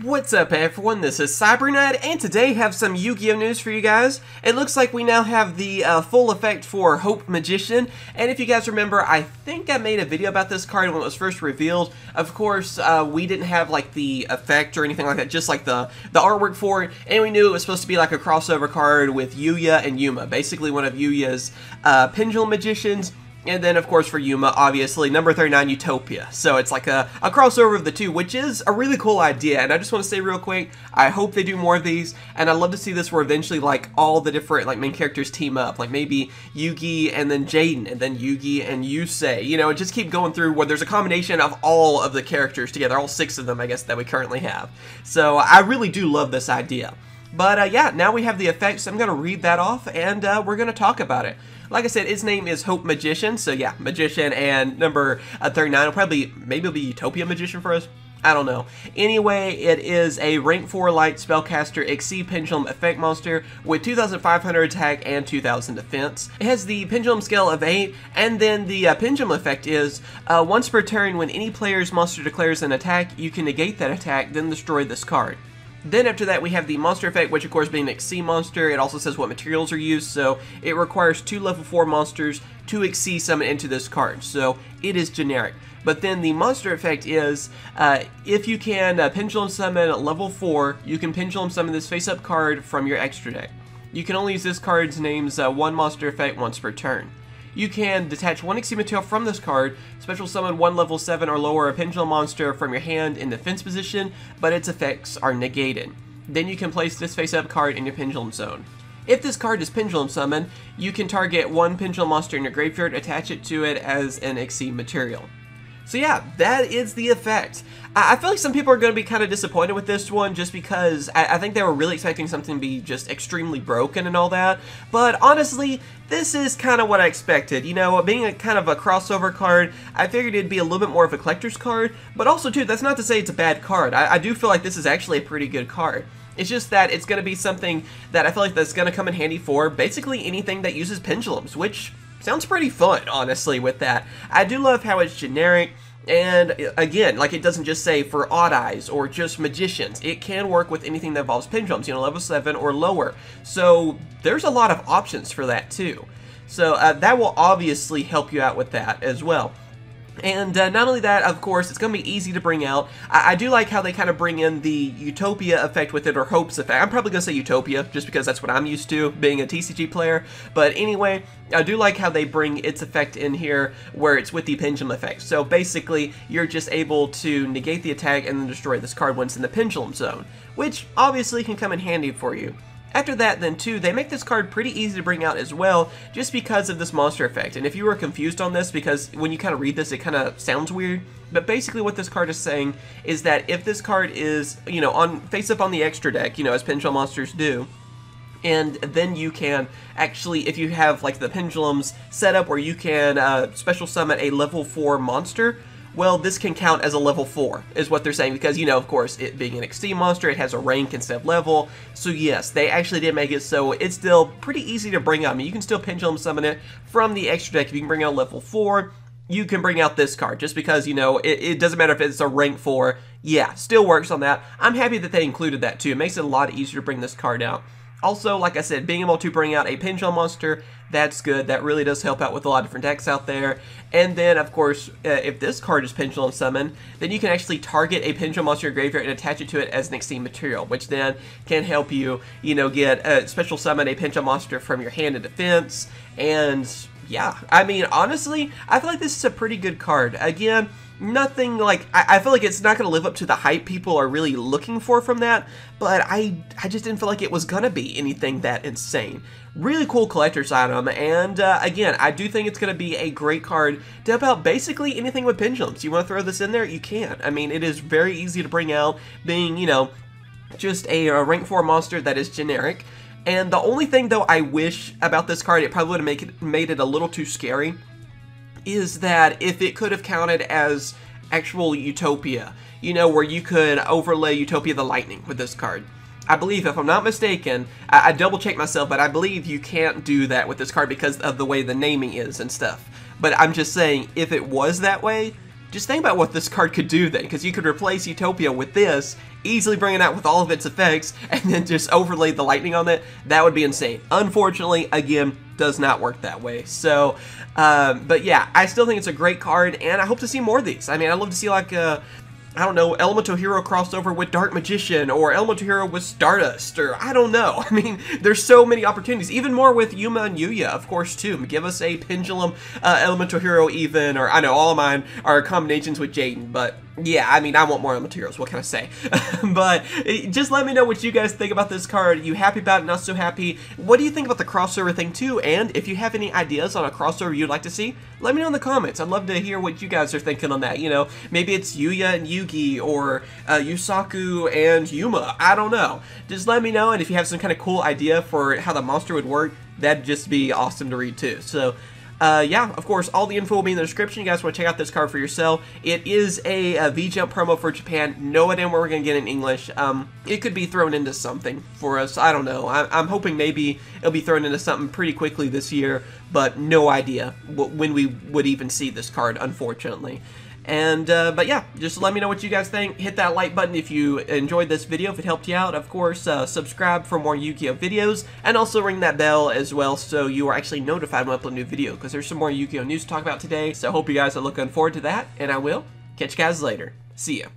What's up everyone, this is CyberKnight, and today I have some Yu-Gi-Oh news for you guys. It looks like we now have the full effect for Hope Magician, and if you guys remember, I think I made a video about this card when it was first revealed. Of course, we didn't have like the effect or anything like that, just like the artwork for it, and we knew it was supposed to be like a crossover card with Yuya and Yuma, basically one of Yuya's Pendulum Magicians. And then, of course, for Yuma, obviously, number 39, Utopia. So it's like a crossover of the two, which is a really cool idea. And I just want to say real quick, I hope they do more of these. And I'd love to see this where eventually, like, all the different, like, main characters team up. Like, maybe Yugi and then Jaden, and then Yugi and Yusei. You know, and just keep going through where there's a combination of all of the characters together. All 6 of them, I guess, that we currently have. So I really do love this idea. But yeah, now we have the effects. I'm going to read that off, and we're going to talk about it. Like I said, his name is Hope Magician, so yeah, Magician, and number 39 will probably, maybe it'll be Utopia Magician for us? I don't know. Anyway, it is a rank 4 light spellcaster Exceed Pendulum effect monster with 2,500 attack and 2,000 defense. It has the pendulum scale of 8, and then the pendulum effect is, once per turn when any player's monster declares an attack, you can negate that attack, then destroy this card. Then after that we have the monster effect, which of course being an Exceed monster, it also says what materials are used, so it requires 2 level 4 monsters to Exceed summon into this card, so it is generic. But then the monster effect is, if you can pendulum summon level 4, you can pendulum summon this face-up card from your extra deck. You can only use this card's name's one monster effect once per turn. You can detach 1 Exceed material from this card, special summon 1 level 7 or lower a pendulum monster from your hand in defense position, but its effects are negated. Then you can place this face-up card in your pendulum zone. If this card is pendulum summoned, you can target 1 pendulum monster in your graveyard, attach it to it as an Exceed material. So yeah, that is the effect. I feel like some people are going to be kind of disappointed with this one just because I think they were really expecting something to be just extremely broken and all that. But honestly, this is kind of what I expected. You know, being a kind of a crossover card, I figured it'd be a little bit more of a collector's card. But also too, that's not to say it's a bad card. I do feel like this is actually a pretty good card. It's just that it's going to be something that I feel like that's going to come in handy for basically anything that uses pendulums, which sounds pretty fun, honestly, with that. I do love how it's generic, and again, like it doesn't just say for odd eyes or just magicians. It can work with anything that involves pendulums, you know, level 7 or lower. So there's a lot of options for that too. So that will obviously help you out with that as well. And not only that, of course, it's going to be easy to bring out. I do like how they kind of bring in the Utopia effect with it, or Hope's effect. I'm probably going to say Utopia, just because that's what I'm used to, being a TCG player. But anyway, I do like how they bring its effect in here, where it's with the pendulum effect. So basically, you're just able to negate the attack and then destroy this card once in the pendulum zone, which obviously can come in handy for you. After that, then, too, they make this card pretty easy to bring out as well, just because of this monster effect. And if you were confused on this, because when you kind of read this, it kind of sounds weird, but basically what this card is saying is that if this card is, you know, on face-up on the extra deck, you know, as pendulum monsters do, and then you can actually, if you have, like, the pendulums set up where you can special summon a level 4 monster, well, this can count as a level 4, is what they're saying, because, you know, of course, it being an Exceed monster, it has a rank instead of level, so yes, they actually did make it so it's still pretty easy to bring out. I mean, you can still pendulum summon it from the extra deck. If you can bring out level 4, you can bring out this card, just because, you know, it doesn't matter if it's a rank 4, yeah, still works on that. I'm happy that they included that, too. It makes it a lot easier to bring this card out. Also, like I said, being able to bring out a pendulum monster, that's good. That really does help out with a lot of different decks out there. And then, of course, if this card is pendulum summoned, then you can actually target a pendulum monster in your graveyard and attach it to it as an Exceed material, which then can help you, you know, get special summon a pendulum monster from your hand in defense. And yeah, I mean, honestly, I feel like this is a pretty good card. Again, nothing like, I feel like it's not going to live up to the hype people are really looking for from that, but I just didn't feel like it was going to be anything that insane. Really cool collector's item, and again, I do think it's going to be a great card to help out basically anything with pendulums. You want to throw this in there? You can. I mean, it is very easy to bring out, being, you know, just a rank 4 monster that is generic. And the only thing, though, I wish about this card, it probably would have made it a little too scary, is that if it could have counted as actual Utopia, you know, where you could overlay Utopia the Lightning with this card. I believe, if I'm not mistaken, I double-checked myself, but I believe you can't do that with this card because of the way the naming is and stuff. But I'm just saying, if it was that way, just think about what this card could do then, because you could replace Utopia with this, easily bring it out with all of its effects, and then just overlay the lightning on it. That would be insane. Unfortunately, again, does not work that way. So, but yeah, I still think it's a great card, and I hope to see more of these. I mean, I'd love to see like I don't know, Elemental Hero crossover with Dark Magician, or Elemental Hero with Stardust, or I don't know. I mean, there's so many opportunities. Even more with Yuma and Yuya, of course, too. Give us a Pendulum Elemental Hero even, or I know all of mine are combinations with Jaden, but yeah, I mean, I want more Elemental Heroes, what can I say? But just let me know what you guys think about this card. You happy about it, not so happy? What do you think about the crossover thing too? And if you have any ideas on a crossover you'd like to see, let me know in the comments. I'd love to hear what you guys are thinking on that. You know, maybe it's Yuya and Yugi, or Yusaku and Yuma. I don't know. Just let me know, and if you have some kind of cool idea for how the monster would work, that'd just be awesome to read too. So, yeah, of course, all the info will be in the description. You guys want to check out this card for yourself. It is a V-Jump promo for Japan. No idea where we're going to get in English. It could be thrown into something for us. I don't know. I'm hoping maybe it'll be thrown into something pretty quickly this year, but no idea when we would even see this card, unfortunately. And, but yeah, just let me know what you guys think. Hit that like button if you enjoyed this video, if it helped you out. Of course, subscribe for more Yu-Gi-Oh videos, and also ring that bell as well so you are actually notified when I upload a new video, because there's some more Yu-Gi-Oh news to talk about today. So I hope you guys are looking forward to that, and I will catch you guys later. See ya.